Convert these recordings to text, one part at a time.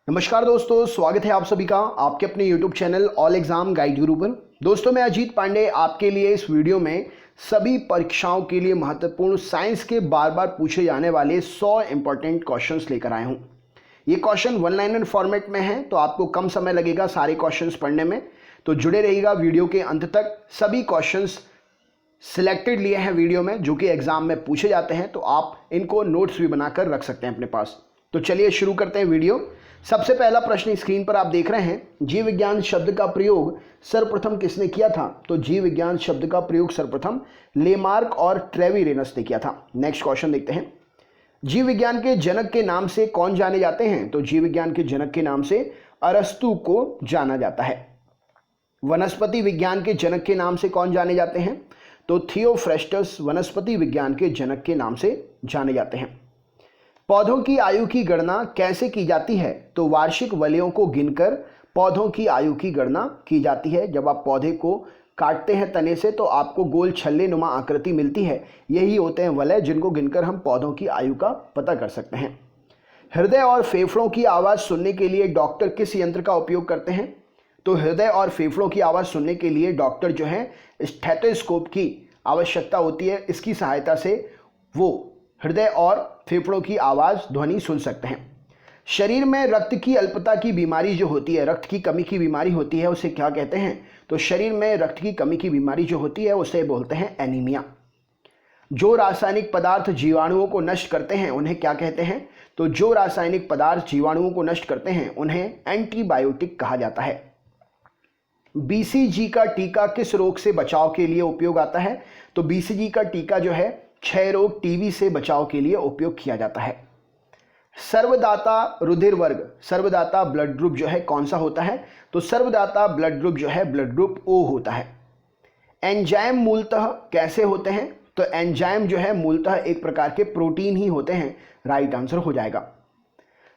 नमस्कार दोस्तों, स्वागत है आप सभी का आपके अपने YouTube channel all exam guide गुरु पर। दोस्तों, मैं अजीत पांडे आपके लिए इस वीडियो में सभी परीक्षाओं के लिए महत्वपूर्ण साइंस के बार बार पूछे जाने वाले 100 इंपॉर्टेंट क्वेश्चंस लेकर आया हूं। ये क्वेश्चन वन लाइनर फॉर्मेट में है, तो आपको कम समय लगेगा सारे क्वेश्चंस पढ़ने में। तो जुड़े रहिएगा वीडियो के अंत तक। सभी क्वेश्चंस सिलेक्टेड लिए हैं वीडियो में, जो कि एग्जाम में पूछे जाते हैं, तो आप इनको नोट्स भी बनाकर रख सकते हैं अपने पास। तो चलिए शुरू करते हैं वीडियो। सबसे पहला प्रश्न स्क्रीन पर आप देख रहे हैं, जीव विज्ञान शब्द का प्रयोग सर्वप्रथम किसने किया था? तो जीव विज्ञान शब्द का प्रयोग सर्वप्रथम लेमार्क और ट्रेविरेनस ने किया था। नेक्स्ट क्वेश्चन देखते हैं, जीव विज्ञान के जनक के नाम से कौन जाने जाते हैं? तो जीव विज्ञान के जनक के नाम से अरस्तु को जाना जाता है। वनस्पति विज्ञान के जनक के नाम से कौन जाने जाते हैं? तो थियोफ्रेस्टस वनस्पति विज्ञान के जनक के नाम से जाने जाते हैं। पौधों की आयु की गणना कैसे की जाती है? तो वार्षिक वलयों को गिनकर पौधों की आयु की गणना की जाती है। जब आप पौधे को काटते हैं तने से, तो आपको गोल छल्ले नुमा आकृति मिलती है। यही होते हैं वलय, जिनको गिनकर हम पौधों की आयु का पता कर सकते हैं। हृदय और फेफड़ों की आवाज़ सुनने के लिए डॉक्टर किस यंत्र का उपयोग करते हैं? तो हृदय और फेफड़ों की आवाज़ सुनने के लिए डॉक्टर जो है स्टेथोस्कोप की आवश्यकता होती है। इसकी सहायता से वो हृदय और फेफड़ों की आवाज़ ध्वनि सुन सकते हैं। शरीर में रक्त की अल्पता की बीमारी जो होती है, रक्त की कमी की बीमारी होती है, उसे क्या कहते हैं? तो शरीर में रक्त की कमी की बीमारी जो होती है उसे बोलते हैं एनीमिया। जो रासायनिक पदार्थ जीवाणुओं को नष्ट करते हैं उन्हें क्या कहते हैं? तो जो रासायनिक पदार्थ जीवाणुओं को नष्ट करते हैं उन्हें एंटीबायोटिक कहा जाता है। बीसीजी का टीका किस रोग से बचाव के लिए उपयोग आता है? तो बीसीजी का टीका जो है क्षय रोग टीबी से बचाव के लिए उपयोग किया जाता है। सर्वदाता रुधिर वर्ग, सर्वदाता ब्लड ग्रुप जो है कौन सा होता है? तो सर्वदाता ब्लड ग्रुप जो है ब्लड ग्रुप ओ होता है। एंजाइम मूलतः कैसे होते हैं? तो एंजाइम जो है मूलतः एक प्रकार के प्रोटीन ही होते हैं। राइट आंसर हो जाएगा।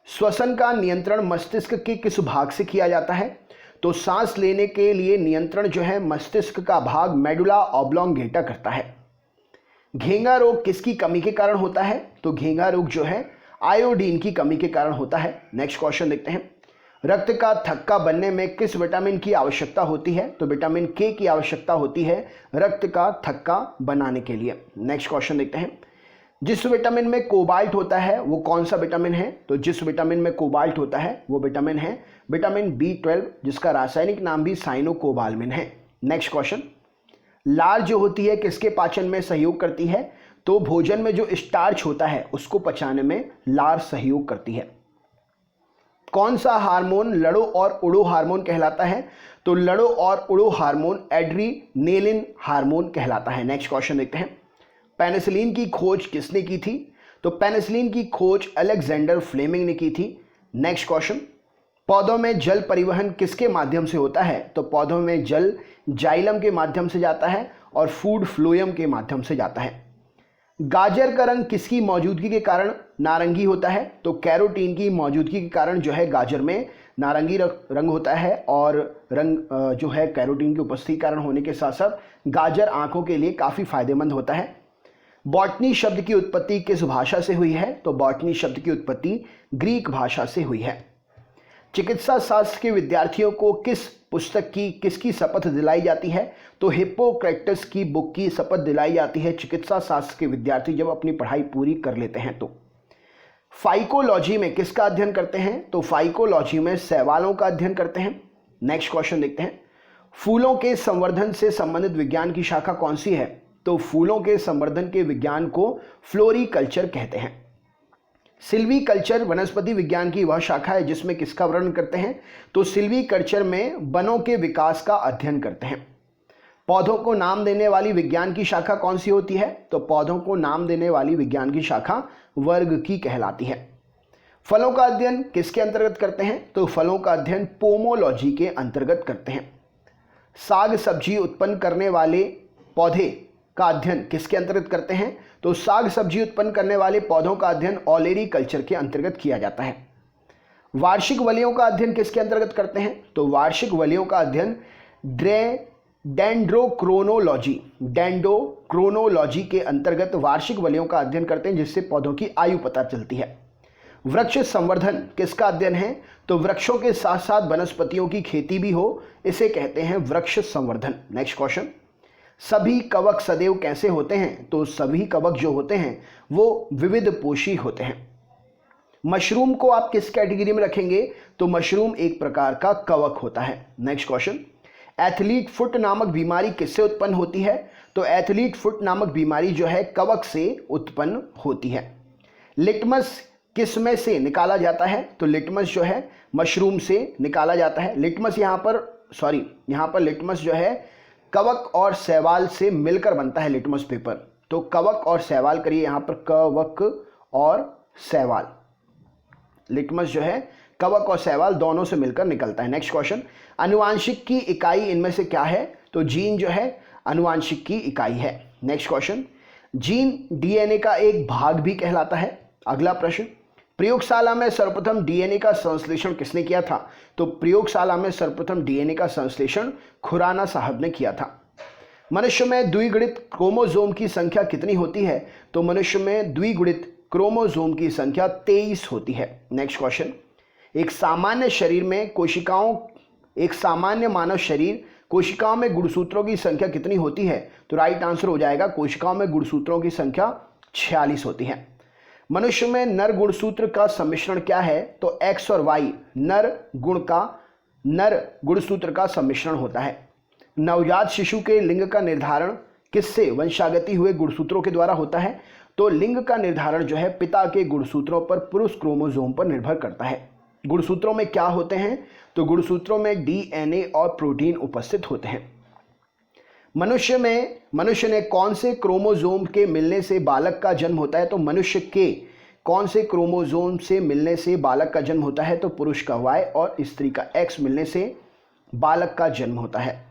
श्वसन का नियंत्रण मस्तिष्क के किस भाग से किया जाता है? तो सांस लेने के लिए नियंत्रण जो है मस्तिष्क का भाग मेडुला ऑब्लोंगेटा करता है। घेंगा रोग किसकी कमी के कारण होता है? तो घेंगा रोग जो है आयोडीन की कमी के कारण होता है। नेक्स्ट क्वेश्चन देखते हैं, रक्त का थक्का बनने में किस विटामिन की आवश्यकता होती है? तो विटामिन के की आवश्यकता होती है रक्त का थक्का बनाने के लिए। नेक्स्ट क्वेश्चन देखते हैं, जिस विटामिन में कोबाल्ट होता है वो कौन सा विटामिन है? तो जिस विटामिन में कोबाल्ट होता है वो विटामिन है विटामिन B12, जिसका रासायनिक नाम भी साइनोकोबाल्मिन है। नेक्स्ट क्वेश्चन, लार जो होती है किसके पाचन में सहयोग करती है? तो भोजन में जो स्टार्च होता है उसको पचाने में लार सहयोग करती है। कौन सा हार्मोन लड़ो और उड़ो हार्मोन कहलाता है? तो लड़ो और उड़ो हार्मोन एड्रीनेलिन हार्मोन कहलाता है। नेक्स्ट क्वेश्चन देखते हैं, पेनिसिलिन की खोज किसने की थी? तो पेनिसिलिन की खोज अलेक्जेंडर फ्लेमिंग ने की थी। नेक्स्ट क्वेश्चन, पौधों में जल परिवहन किसके माध्यम से होता है? तो पौधों में जल जाइलम के माध्यम से जाता है और फूड फ्लोएम के माध्यम से जाता है। गाजर का रंग किसकी मौजूदगी के कारण नारंगी होता है? तो कैरोटीन की मौजूदगी के कारण जो है गाजर में नारंगी रंग होता है, और रंग जो है कैरोटीन की उपस्थिति कारण होने के साथ साथ गाजर आंखों के लिए काफ़ी फायदेमंद होता है। बॉटनी शब्द की उत्पत्ति किस भाषा से हुई है? तो बॉटनी शब्द की उत्पत्ति ग्रीक भाषा से हुई है। चिकित्सा शास्त्र के विद्यार्थियों को किस पुस्तक की किसकी शपथ दिलाई जाती है? तो हिप्पोक्रेटस की बुक की शपथ दिलाई जाती है चिकित्सा शास्त्र के विद्यार्थी जब अपनी पढ़ाई पूरी कर लेते हैं। तो फाइकोलॉजी में किसका अध्ययन करते हैं? तो फाइकोलॉजी में शैवालों का अध्ययन करते हैं। नेक्स्ट क्वेश्चन देखते हैं, फूलों के संवर्धन से संबंधित विज्ञान की शाखा कौन सी है? तो फूलों के संवर्धन के विज्ञान को फ्लोरीकल्चर कहते हैं। सिल्वीकल्चर वनस्पति विज्ञान की वह शाखा है जिसमें किसका वर्णन करते हैं? तो सिल्वीकल्चर में वनों के विकास का अध्ययन करते हैं। पौधों को नाम देने वाली विज्ञान की शाखा कौन सी होती है? तो पौधों को नाम देने वाली विज्ञान की शाखा वर्ग की कहलाती है। फलों का अध्ययन किसके अंतर्गत करते हैं? तो फलों का अध्ययन पोमोलॉजी के अंतर्गत करते हैं। साग सब्जी उत्पन्न करने वाले पौधे का अध्ययन किसके अंतर्गत करते हैं? तो साग सब्जी उत्पन्न करने वाले पौधों का अध्ययन ऑलेरी कल्चर के अंतर्गत किया जाता है। वार्षिक वलयों का अध्ययन किसके अंतर्गत करते हैं? तो वार्षिक वलयों का अध्ययन डेंड्रोक्रोनोलॉजी के अंतर्गत वार्षिक वलयों का अध्ययन करते हैं, जिससे पौधों की आयु पता चलती है। वृक्ष संवर्धन किसका अध्ययन है? तो वृक्षों के साथ साथ वनस्पतियों की खेती भी हो, इसे कहते हैं वृक्ष संवर्धन। नेक्स्ट क्वेश्चन, सभी कवक सदैव कैसे होते हैं? तो सभी कवक जो होते हैं वो विविध पोषी होते हैं। मशरूम को आप किस कैटेगरी में रखेंगे? तो मशरूम एक प्रकार का कवक होता है। नेक्स्ट क्वेश्चन, एथलीट फुट नामक बीमारी किससे उत्पन्न होती है? तो एथलीट फुट नामक बीमारी जो है कवक से उत्पन्न होती है। लिटमस किस में से निकाला जाता है? तो लिटमस जो है मशरूम से निकाला जाता है। लिटमस यहाँ पर लिटमस जो है कवक और शैवाल से मिलकर बनता है लिटमस पेपर। तो कवक और शैवाल करिए यहाँ पर, कवक और शैवाल। लिटमस जो है कवक और शैवाल दोनों से मिलकर निकलता है। नेक्स्ट क्वेश्चन, आनुवांशिक की इकाई इनमें से क्या है? तो जीन जो है आनुवांशिक की इकाई है। नेक्स्ट क्वेश्चन, जीन डीएनए का एक भाग भी कहलाता है। अगला प्रश्न, प्रयोगशाला में सर्वप्रथम डीएनए का संश्लेषण किसने किया था? तो प्रयोगशाला में सर्वप्रथम डीएनए का संश्लेषण खुराना साहब ने किया था। मनुष्य में द्विगुणित क्रोमोसोम की संख्या कितनी होती है? तो मनुष्य में द्विगुणित क्रोमोसोम की संख्या 23 होती है। नेक्स्ट क्वेश्चन, एक सामान्य मानव शरीर कोशिकाओं में गुणसूत्रों की संख्या कितनी होती है? तो राइट आंसर हो जाएगा, कोशिकाओं में गुणसूत्रों की संख्या 46 होती है। मनुष्य में नर गुणसूत्र का सम्मिश्रण क्या है? तो एक्स और वाई नर गुणसूत्र का सम्मिश्रण होता है। नवजात शिशु के लिंग का निर्धारण किससे वंशागति हुए गुणसूत्रों के द्वारा होता है? तो लिंग का निर्धारण जो है पिता के गुणसूत्रों पर पुरुष क्रोमोसोम पर निर्भर करता है। गुणसूत्रों में क्या होते हैं? तो गुणसूत्रों में डीएनए और प्रोटीन उपस्थित होते हैं। मनुष्य ने कौन से क्रोमोसोम के मिलने से बालक का जन्म होता है? तो मनुष्य के कौन से क्रोमोसोम से मिलने से बालक का जन्म होता है? तो पुरुष का Y और स्त्री का X मिलने से बालक का जन्म होता है।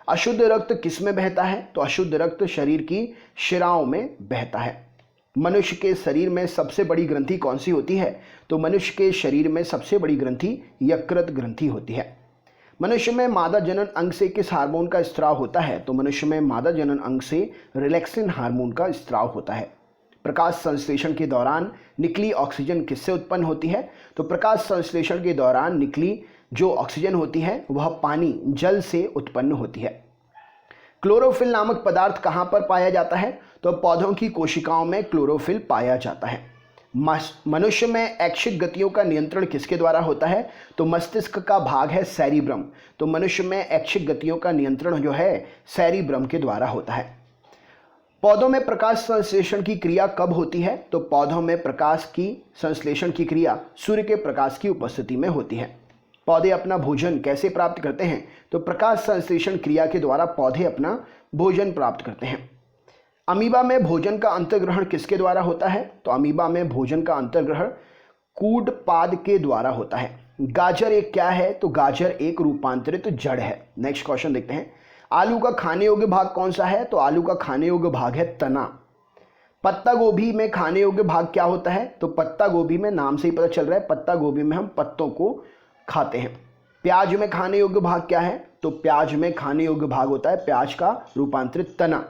अशुद्ध रक्त किस में बहता है? तो अशुद्ध रक्त शरीर की शिराओं में बहता है। मनुष्य के शरीर में सबसे बड़ी ग्रंथि कौन सी होती है? तो मनुष्य के शरीर में सबसे बड़ी ग्रंथि यकृत ग्रंथि होती है। मनुष्य में मादा जनन अंग से किस हार्मोन का स्त्राव होता है? तो मनुष्य में मादा जनन अंग से रिलैक्सिन हार्मोन का स्त्राव होता है। प्रकाश संश्लेषण के दौरान निकली ऑक्सीजन किससे उत्पन्न होती है? तो प्रकाश संश्लेषण के दौरान निकली जो ऑक्सीजन होती है वह पानी जल से उत्पन्न होती है। क्लोरोफिल नामक पदार्थ कहाँ पर पाया जाता है? तो पौधों की कोशिकाओं में क्लोरोफिल पाया जाता है। मनुष्य में ऐच्छिक गतियों का नियंत्रण किसके द्वारा होता है? तो मस्तिष्क का भाग है सेरिब्रम। तो मनुष्य में ऐच्छिक गतियों का नियंत्रण जो है सेरिब्रम के द्वारा होता है। पौधों में प्रकाश संश्लेषण की क्रिया कब होती है? तो पौधों में प्रकाश की संश्लेषण की क्रिया सूर्य के प्रकाश की उपस्थिति में होती है। पौधे अपना भोजन कैसे प्राप्त करते हैं? तो प्रकाश संश्लेषण क्रिया के द्वारा पौधे अपना भोजन प्राप्त करते हैं। अमीबा में भोजन का अंतर्ग्रहण किसके द्वारा होता है? तो अमीबा में भोजन का अंतर्ग्रहण कूटपाद के द्वारा होता है। गाजर एक क्या है? तो गाजर एक रूपांतरित जड़ है। नेक्स्ट क्वेश्चन देखते हैं, आलू का खाने योग्य भाग कौन सा है? तो आलू का खाने योग्य भाग है तना। पत्ता गोभी में खाने योग्य भाग क्या होता है? तो पत्ता गोभी में नाम से ही पता चल रहा है पत्ता गोभी में हम पत्तों को खाते हैं। प्याज में खाने योग्य भाग क्या है? तो प्याज में खाने योग्य भाग होता है प्याज का रूपांतरित तना।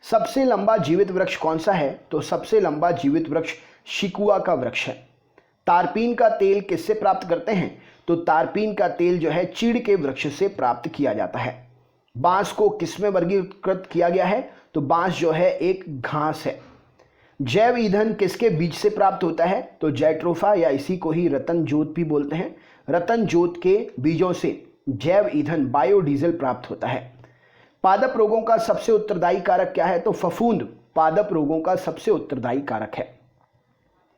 सबसे लंबा जीवित वृक्ष कौन सा है? तो सबसे लंबा जीवित वृक्ष शिकुआ का वृक्ष है। तारपीन का तेल किससे प्राप्त करते हैं? तो तारपीन का तेल जो है चीड़ के वृक्ष से प्राप्त किया जाता है। बांस को किस में वर्गीकृत किया गया है? तो बांस जो है एक घास है। जैव ईंधन किसके बीज से प्राप्त होता है? तो जैट्रोफा या इसी को ही रतन जोत भी बोलते हैं। रतन जोत के बीजों से जैव ईंधन बायोडीजल प्राप्त होता है। पादप रोगों का सबसे उत्तरदायी कारक क्या है? तो फफूंद पादप रोगों का सबसे उत्तरदायी कारक है।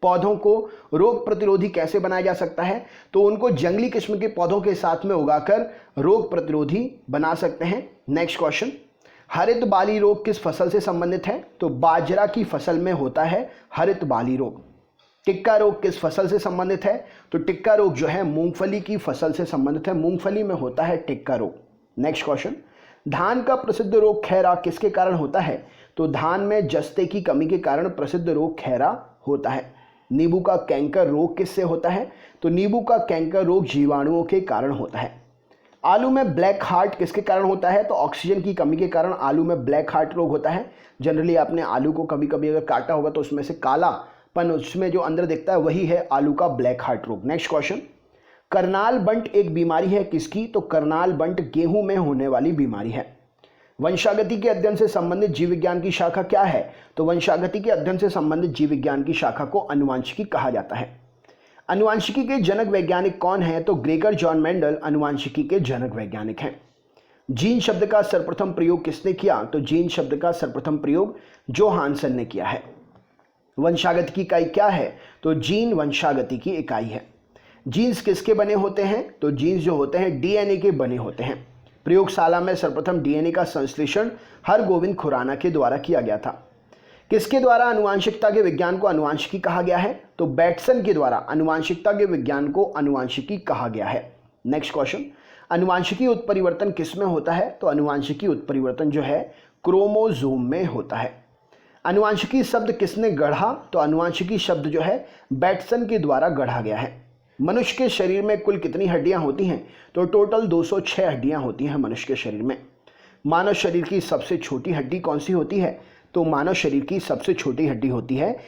पौधों को रोग प्रतिरोधी कैसे बनाया जा सकता है? तो उनको जंगली किस्म के पौधों के साथ में उगाकर रोग प्रतिरोधी बना सकते हैं। नेक्स्ट क्वेश्चन, हरित बाली रोग किस फसल से संबंधित है? तो बाजरा की फसल में होता है हरित बाली रोग। टिक्का रोग किस फसल से संबंधित है? तो टिक्का रोग जो है मूंगफली की फसल से संबंधित है। मूंगफली में होता है टिक्का रोग। नेक्स्ट क्वेश्चन, धान का प्रसिद्ध रोग खैरा किसके कारण होता है? तो धान में जस्ते की कमी के कारण प्रसिद्ध रोग खैरा होता है। नींबू का कैंकर रोग किससे होता है? तो नींबू का कैंकर रोग जीवाणुओं के कारण होता है। आलू में ब्लैक हार्ट किसके कारण होता है? तो ऑक्सीजन की कमी के कारण आलू में ब्लैक हार्ट रोग होता है। जनरली आपने आलू को कभी कभी अगर काटा होगा तो उसमें से काला पन उसमें जो अंदर दिखता है वही है आलू का ब्लैक हार्ट रोग। नेक्स्ट क्वेश्चन, करनाल बंट एक बीमारी है किसकी? तो करनाल बंट गेहूं में होने वाली बीमारी है। वंशागति के अध्ययन से संबंधित जीव विज्ञान की शाखा क्या है? तो वंशागति के अध्ययन से संबंधित जीव विज्ञान की शाखा को अनुवांशिकी कहा जाता है। अनुवांशिकी के जनक वैज्ञानिक कौन है? तो ग्रेगर जॉन मेंडल अनुवांशिकी के जनक वैज्ञानिक हैं। जीन शब्द का सर्वप्रथम प्रयोग किसने किया? तो जीन शब्द का सर्वप्रथम प्रयोग जोहानसन ने किया है। वंशागति की इकाई क्या है? तो जीन वंशागति की इकाई है। जीन्स किसके बने होते हैं? तो जीन्स जो होते हैं डीएनए के बने होते हैं। प्रयोगशाला में सर्वप्रथम डीएनए का संश्लेषण हरगोविंद खुराना के द्वारा किया गया था। किसके द्वारा अनुवांशिकता के विज्ञान को अनुवांशिकी कहा गया है? तो बैटसन के द्वारा अनुवांशिकता के विज्ञान को अनुवांशिकी कहा गया है। नेक्स्ट क्वेश्चन, अनुवांशिकी उत्परिवर्तन किस में होता है? तो अनुवांशिकी उत्परिवर्तन जो है क्रोमोसोम में होता है। अनुवांशिकी शब्द किसने गढ़ा? तो अनुवांशिकी शब्द जो है बैटसन के द्वारा गढ़ा गया है। मनुष्य के शरीर में कुल कितनी हड्डियां होती हैं? तो टोटल 206 हड्डियां होती हैं मनुष्य के शरीर में। मानव शरीर की सबसे छोटी हड्डी कौन सी होती है? तो मानव शरीर की सबसे छोटी हड्डी होती है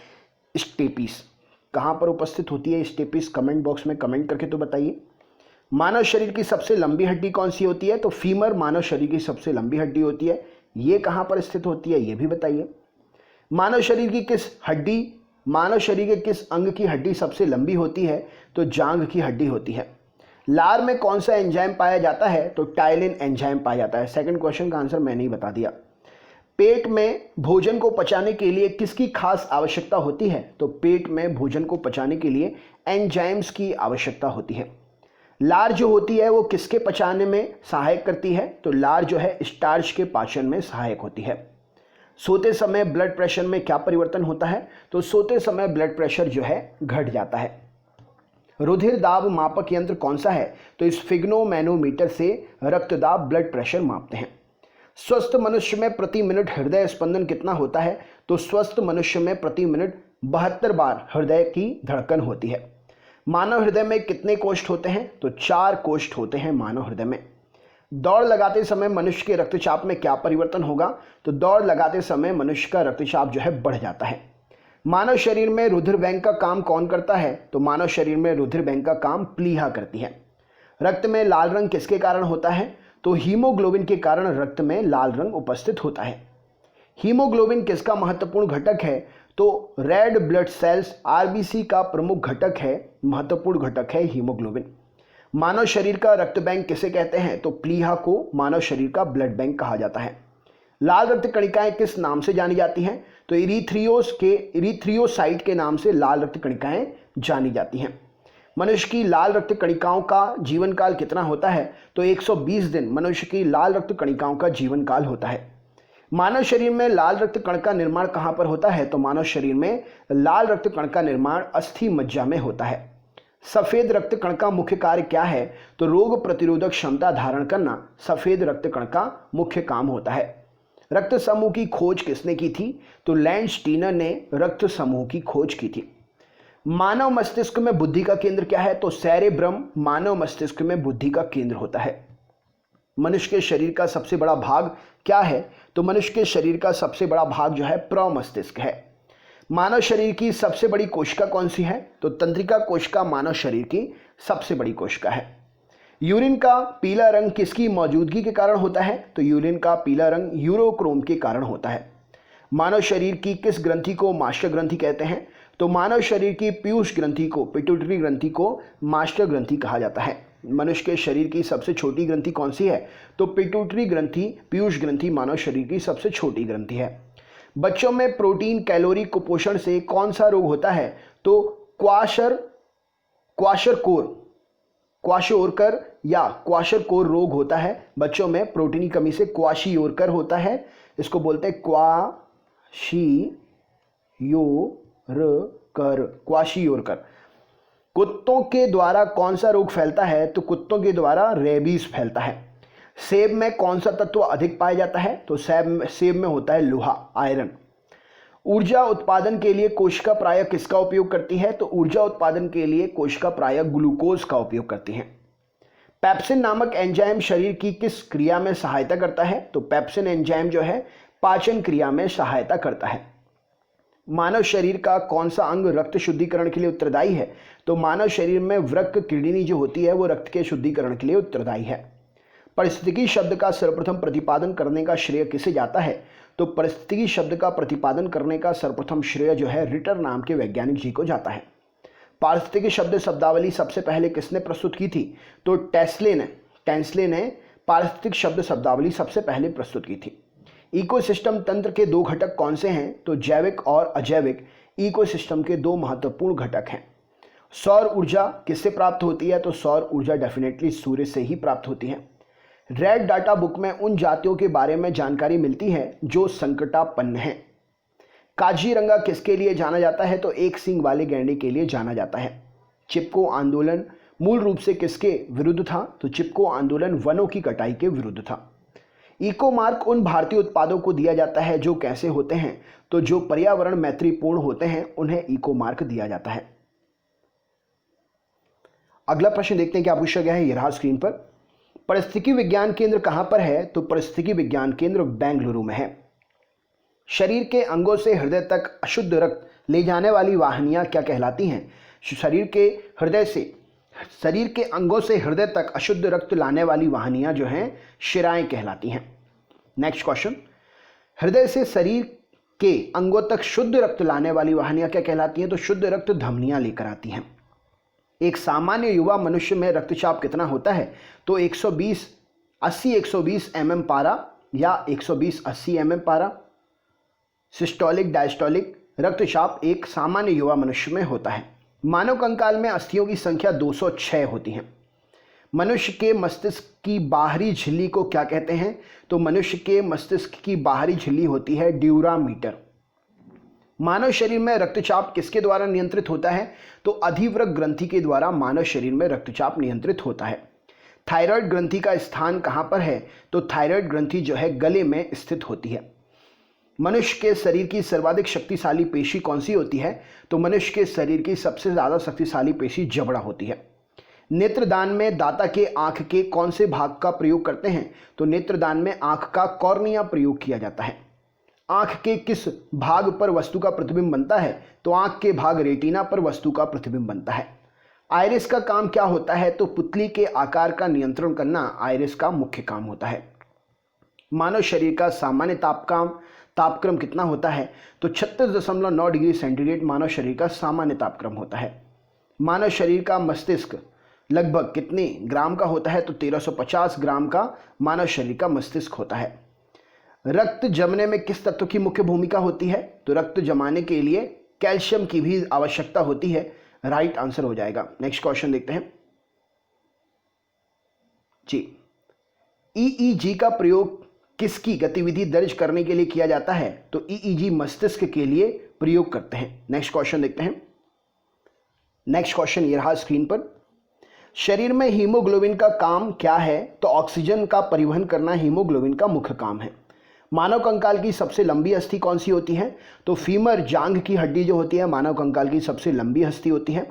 स्टेपिस। कहाँ पर उपस्थित होती है स्टेपिस? कमेंट बॉक्स में कमेंट करके तो बताइए। मानव शरीर की सबसे लंबी हड्डी कौन सी होती है? तो फीमर मानव शरीर की सबसे लंबी हड्डी होती है। ये कहाँ पर स्थित होती है ये भी बताइए। मानव शरीर के किस अंग की हड्डी सबसे लंबी होती है? तो जांघ की हड्डी होती है। लार में कौन सा एंजाइम पाया जाता है? तो टाइलिन एंजाइम पाया जाता है। सेकंड क्वेश्चन का आंसर मैंने ही बता दिया। पेट में भोजन को पचाने के लिए किसकी खास आवश्यकता होती है? तो पेट में भोजन को पचाने के लिए एंजाइम्स की आवश्यकता होती है। लार जो होती है वो किसके पचाने में सहायक करती है? तो लार जो है स्टार्च के पाचन में सहायक होती है। सोते समय ब्लड प्रेशर में क्या परिवर्तन होता है? तो सोते समय ब्लड प्रेशर जो है घट जाता है। रुधिर दाब मापक यंत्र कौन सा है? तो स्फिग्नोमैनोमीटर से रक्तदाब ब्लड प्रेशर मापते हैं। स्वस्थ मनुष्य में प्रति मिनट हृदय स्पंदन कितना होता है? तो स्वस्थ मनुष्य में प्रति मिनट 72 बार हृदय की धड़कन होती है। मानव हृदय में कितने कोष्ठ होते हैं? तो 4 कोष्ठ होते हैं मानव हृदय में। दौड़ लगाते समय मनुष्य के रक्तचाप में क्या परिवर्तन होगा? तो दौड़ लगाते समय मनुष्य का रक्तचाप जो है बढ़ जाता है। मानव शरीर में रुधिर बैंक का काम कौन करता है? तो मानव शरीर में रुधिर बैंक का काम प्लीहा करती है। रक्त में लाल रंग किसके कारण होता है? तो हीमोग्लोबिन के कारण रक्त में लाल रंग उपस्थित होता है। हीमोग्लोबिन किसका महत्वपूर्ण घटक है? तो रेड ब्लड सेल्स आरबीसी का प्रमुख घटक है, महत्वपूर्ण घटक है हीमोग्लोबिन। मानव शरीर का रक्त बैंक किसे कहते हैं? तो प्लीहा को मानव शरीर का ब्लड बैंक कहा जाता है। लाल रक्त कणिकाएं किस नाम से जानी जाती हैं? तो इरीथ्रियोसाइट के नाम से लाल रक्त कणिकाएं जानी जाती हैं। मनुष्य की लाल रक्त कणिकाओं का जीवन काल कितना होता है? तो 120 दिन मनुष्य की लाल रक्त कणिकाओं का जीवन काल होता है। मानव शरीर में लाल रक्त कण का निर्माण कहाँ पर होता है? तो मानव शरीर में लाल रक्त कण का निर्माण अस्थि मज्जा में होता है। सफेद रक्त कण का मुख्य कार्य क्या है? तो रोग प्रतिरोधक क्षमता धारण करना सफेद रक्त कण का मुख्य काम होता है। रक्त समूह की खोज किसने की थी? तो लैंड स्टीनर ने रक्त समूह की खोज की थी। मानव मस्तिष्क में बुद्धि का केंद्र क्या है? तो सेरेब्रम मानव मस्तिष्क में बुद्धि का केंद्र होता है। मनुष्य के शरीर का सबसे बड़ा भाग क्या है? तो मनुष्य के शरीर का सबसे बड़ा भाग जो है प्रमस्तिष्क है। मानव शरीर की सबसे बड़ी कोशिका कौन सी है? तो तंत्रिका कोशिका मानव शरीर की सबसे बड़ी कोशिका है। यूरिन का पीला रंग किसकी मौजूदगी के कारण होता है? तो यूरिन का पीला रंग यूरोक्रोम के कारण होता है। मानव शरीर की किस ग्रंथि को मास्टर ग्रंथि कहते हैं? तो मानव शरीर की पीयूष ग्रंथि को, पिट्यूटरी ग्रंथि को मास्टर ग्रंथि कहा जाता है। मनुष्य के शरीर की सबसे छोटी ग्रंथि कौन सी है? तो पिट्यूटरी ग्रंथि, पीयूष ग्रंथि मानव शरीर की सबसे छोटी ग्रंथि है। बच्चों में प्रोटीन कैलोरी कुपोषण से कौन सा रोग होता है? तो क्वाशोरकर या क्वाशरकोर रोग होता है। बच्चों में प्रोटीन की कमी से क्वाशियोरकर होता है, इसको बोलते हैं क्वाशियोरकर। कुत्तों के द्वारा कौन सा रोग फैलता है? तो कुत्तों के द्वारा रेबीज फैलता है। सेब में कौन सा तत्व अधिक पाया जाता है? तो सेब में होता है लोहा, आयरन। ऊर्जा उत्पादन के लिए कोशिका प्रायः किसका उपयोग करती है? तो ऊर्जा उत्पादन के लिए कोशिका प्रायः ग्लूकोज का उपयोग करती है। पेप्सिन नामक एंजाइम शरीर की किस क्रिया में सहायता करता है? तो पेप्सिन एंजाइम जो है पाचन क्रिया में सहायता करता है। मानव शरीर का कौन सा अंग रक्त शुद्धिकरण के लिए उत्तरदायी है? तो मानव शरीर में वृक्क किडनी जो होती है वो रक्त के शुद्धिकरण के लिए उत्तरदायी है। परिस्थितिकी शब्द का सर्वप्रथम प्रतिपादन करने का श्रेय किसे जाता है? तो परिस्थितिकी शब्द का प्रतिपादन करने का सर्वप्रथम श्रेय जो है रिटर नाम के वैज्ञानिक जी को जाता है। पारिस्थितिकी शब्द शब्दावली सबसे पहले किसने प्रस्तुत की थी? तो टेंसले ने पारिस्थितिक शब्द शब्दावली सबसे पहले प्रस्तुत की थी। इकोसिस्टम तंत्र के दो घटक कौन से हैं? तो जैविक और अजैविक इकोसिस्टम के दो महत्वपूर्ण घटक हैं। सौर ऊर्जा किससे प्राप्त होती है? तो सौर ऊर्जा डेफिनेटली सूर्य से ही प्राप्त होती है। रेड डाटा बुक में उन जातियों के बारे में जानकारी मिलती है जो संकटापन्न हैं। काजीरंगा किसके लिए जाना जाता है? तो एक सींग वाले गैंडे के लिए जाना जाता है। चिपको आंदोलन मूल रूप से किसके विरुद्ध था? तो चिपको आंदोलन वनों की कटाई के विरुद्ध था। इको मार्क उन भारतीय उत्पादों को दिया जाता है जो कैसे होते हैं? तो जो पर्यावरण मैत्रीपूर्ण होते हैं उन्हें इको मार्क दिया जाता है। अगला प्रश्न देखते हैं क्या पूछा गया है, ये रहा स्क्रीन पर। परिस्थितिकी विज्ञान केंद्र कहां पर है? तो परिस्थितिकी विज्ञान केंद्र बेंगलुरु में है। शरीर के अंगों से हृदय तक अशुद्ध रक्त ले जाने वाली वाहिनियां क्या कहलाती हैं? शरीर के अंगों से हृदय तक अशुद्ध रक्त लाने वाली वाहिनियां जो हैं शिराएं कहलाती हैं। नेक्स्ट क्वेश्चन, हृदय से शरीर के अंगों तक शुद्ध रक्त लाने वाली वाहिनियां क्या कहलाती हैं? तो शुद्ध रक्त धमनियां लेकर आती हैं। एक सामान्य युवा मनुष्य में रक्तचाप कितना होता है? तो 120 mm पारा या 120-80 mm पारा। सिस्टोलिक डायस्टोलिक रक्तचाप एक सामान्य युवा मनुष्य में होता है। मानव कंकाल में अस्थियों की संख्या 206 होती है। मनुष्य के मस्तिष्क की बाहरी झिल्ली को क्या कहते हैं? तो मनुष्य के मस्तिष्क की बाहरी झिल्ली होती है ड्यूरामीटर। मानव शरीर में रक्तचाप किसके द्वारा नियंत्रित होता है? तो अधिवृक्क ग्रंथि के द्वारा मानव शरीर में रक्तचाप नियंत्रित होता है। थायराइड ग्रंथि का स्थान कहां पर है? तो थायराइड ग्रंथि जो है गले में स्थित होती है। मनुष्य के शरीर की सर्वाधिक शक्तिशाली पेशी कौन सी होती है? तो मनुष्य के शरीर की सबसे ज्यादा शक्तिशाली पेशी जबड़ा होती है। नेत्रदान में दाता के आंख के कौन से भाग का प्रयोग करते हैं? तो नेत्रदान में आंख का कॉर्निया प्रयोग किया जाता है। आंख के किस भाग पर वस्तु का प्रतिबिंब बनता है? तो आंख के भाग रेटिना पर वस्तु का प्रतिबिंब बनता है। आइरिस का काम क्या होता है? तो पुतली के आकार का नियंत्रण करना आइरिस का मुख्य काम होता है। मानव शरीर का सामान्य तापक्रम कितना होता है? तो 36.9 डिग्री सेंटीग्रेड मानव शरीर का सामान्य तापक्रम होता है। मानव शरीर का मस्तिष्क लगभग कितने ग्राम का होता है? तो 1350 ग्राम का मानव शरीर का मस्तिष्क होता है। रक्त जमने में किस तत्व की मुख्य भूमिका होती है? तो रक्त जमाने के लिए कैल्शियम की भी आवश्यकता होती है। राइट आंसर हो जाएगा। नेक्स्ट क्वेश्चन देखते हैं जी। ईईजी का प्रयोग किसकी गतिविधि दर्ज करने के लिए किया जाता है? तो ईईजी मस्तिष्क के लिए प्रयोग करते हैं। नेक्स्ट क्वेश्चन देखते हैं। नेक्स्ट क्वेश्चन ये रहा स्क्रीन पर। शरीर में हीमोग्लोबिन का काम क्या है? तो ऑक्सीजन का परिवहन करना हीमोग्लोबिन का मुख्य काम है। मानव कंकाल की सबसे लंबी अस्थि कौन सी होती है? तो फीमर जांघ की हड्डी जो होती है मानव कंकाल की सबसे लंबी अस्थि होती है।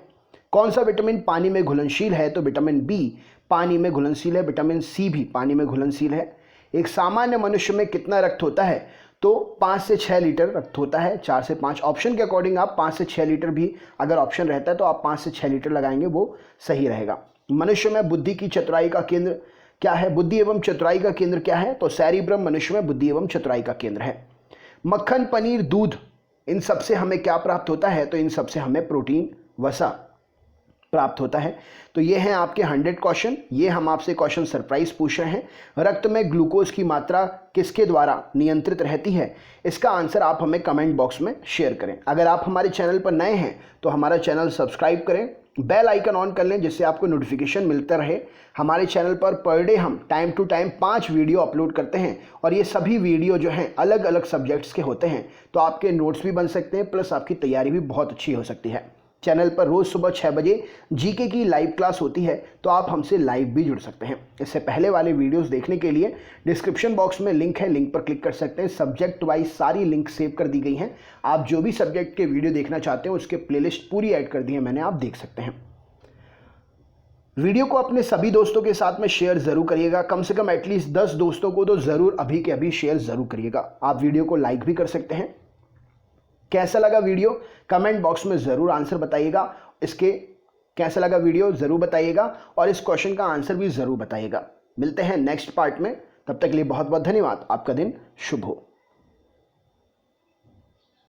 कौन सा विटामिन पानी में घुलनशील है? तो विटामिन बी पानी में घुलनशील है। विटामिन सी भी पानी में घुलनशील है। एक सामान्य मनुष्य में कितना रक्त होता है? तो 5 से 6 लीटर रक्त होता है। 4 से 5 ऑप्शन के अकॉर्डिंग आप 5 से 6 लीटर भी अगर ऑप्शन रहता है तो आप 5 से 6 लीटर लगाएंगे, वो सही रहेगा। मनुष्य में बुद्धि की चतुराई का केंद्र क्या है? बुद्धि एवं चतुराई का केंद्र क्या है? तो सेरिब्रम मनुष्य में बुद्धि एवं चतुराई का केंद्र है। मक्खन, पनीर, दूध, इन सबसे हमें क्या प्राप्त होता है? तो इन सबसे हमें प्रोटीन, वसा प्राप्त होता है। तो ये हैं आपके 100 क्वेश्चन। ये हम आपसे क्वेश्चन सरप्राइज पूछ रहे हैं। रक्त में ग्लूकोज की मात्रा किसके द्वारा नियंत्रित रहती है? इसका आंसर आप हमें कमेंट बॉक्स में शेयर करें। अगर आप हमारे चैनल पर नए हैं तो हमारा चैनल सब्सक्राइब करें, बेल आइकन ऑन कर लें जिससे आपको नोटिफिकेशन मिलता रहे। हमारे चैनल पर डे हम time to time 5 video upload करते हैं और ये सभी वीडियो जो हैं अलग अलग सब्जेक्ट्स के होते हैं, तो आपके नोट्स भी बन सकते हैं, प्लस आपकी तैयारी भी बहुत अच्छी हो सकती है। चैनल पर रोज़ सुबह 6 बजे जीके की लाइव क्लास होती है, तो आप हमसे लाइव भी जुड़ सकते हैं। इससे पहले वाले वीडियोस देखने के लिए डिस्क्रिप्शन बॉक्स में लिंक है, लिंक पर क्लिक कर सकते हैं। सब्जेक्ट वाइज सारी लिंक सेव कर दी गई हैं। आप जो भी सब्जेक्ट के वीडियो देखना चाहते हैं उसके प्लेलिस्ट पूरी ऐड कर दी है मैंने, आप देख सकते हैं। वीडियो को अपने सभी दोस्तों के साथ में शेयर ज़रूर करिएगा। कम से कम एटलीस्ट 10 दोस्तों को तो ज़रूर अभी के अभी शेयर ज़रूर करिएगा। आप वीडियो को लाइक भी कर सकते हैं। कैसा लगा वीडियो कमेंट बॉक्स में ज़रूर आंसर बताइएगा। इसके कैसा लगा वीडियो ज़रूर बताइएगा और इस क्वेश्चन का आंसर भी ज़रूर बताइएगा। मिलते हैं नेक्स्ट पार्ट में, तब तक के लिए बहुत बहुत धन्यवाद। आपका दिन शुभ हो।